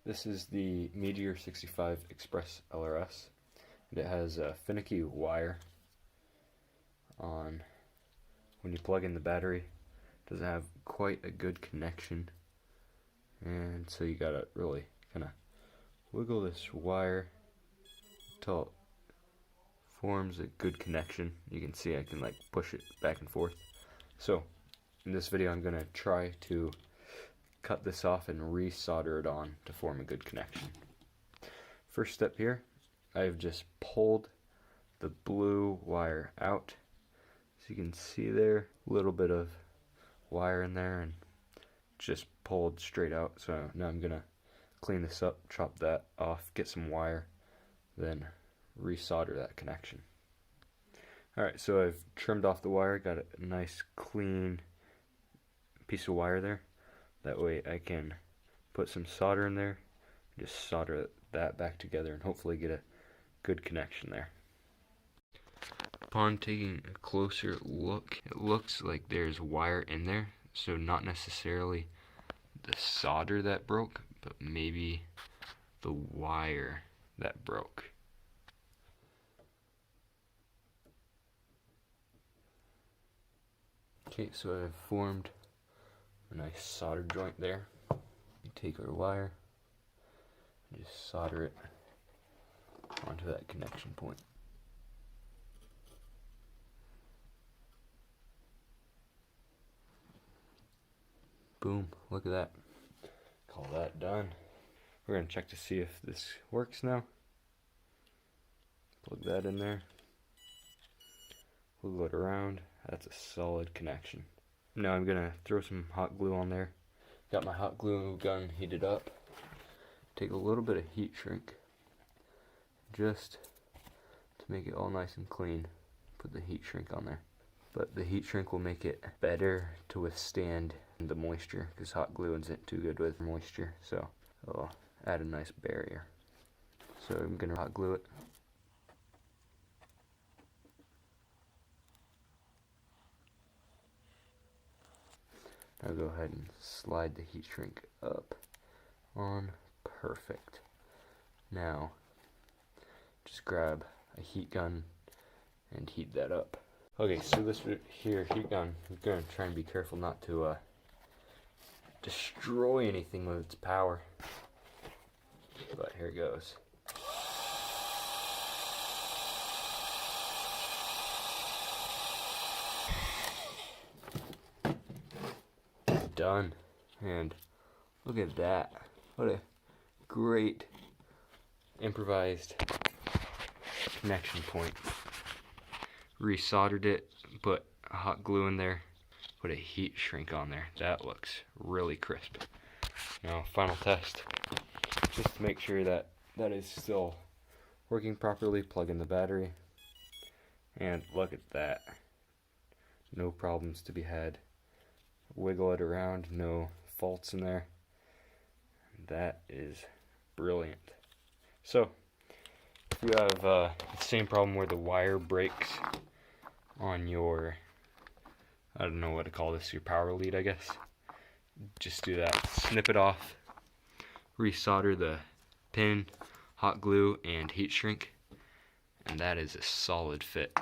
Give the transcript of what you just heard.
This is the Meteor 65 Express LRS, and it has a finicky wire on when you plug in the battery. It doesn't have quite a good connection, and so you gotta really kind of wiggle this wire until it forms a good connection. You can see I can like push it back and forth. So in this video I'm gonna try to cut this off and re-solder it on to form a good connection. First step here, I've just pulled the blue wire out. So you can see there, a little bit of wire in there and just pulled straight out. So now I'm gonna clean this up, chop that off, get some wire, then re-solder that connection. Alright, so I've trimmed off the wire, got a nice clean piece of wire there. That way I can put some solder in there, just solder that back together and hopefully get a good connection there. Upon taking a closer look, it looks like there's wire in there, so not necessarily the solder that broke, but maybe the wire that broke. Okay, so I've formed a nice solder joint there. You take our wire and just solder it onto that connection point. Boom, look at that. Call that done. We're going to check to see if this works now. Plug that in there. Wiggle it around. That's a solid connection. Now I'm going to throw some hot glue on there. Got my hot glue gun heated up. Take a little bit of heat shrink just to make it all nice and clean. Put the heat shrink on there. But the heat shrink will make it better to withstand the moisture, because hot glue isn't too good with moisture, so it'll add a nice barrier. So I'm going to hot glue it. Now go ahead and slide the heat shrink up on. Perfect. Now just grab a heat gun and heat that up. Okay, so this here heat gun, I'm going to try and be careful not to destroy anything with its power, but here it goes. Done. And look at that. What a great improvised connection point. Resoldered it, put hot glue in there, put a heat shrink on there. That looks really crisp. Now final test, just to make sure that that is still working properly. Plug in the battery, and look at that. No problems to be had. Wiggle it around, no faults in there. That is brilliant. So if you have the same problem where the wire breaks on your, I don't know what to call this, your power lead, I guess, just do that. Snip it off, resolder the pin, hot glue, and heat shrink, and that is a solid fit.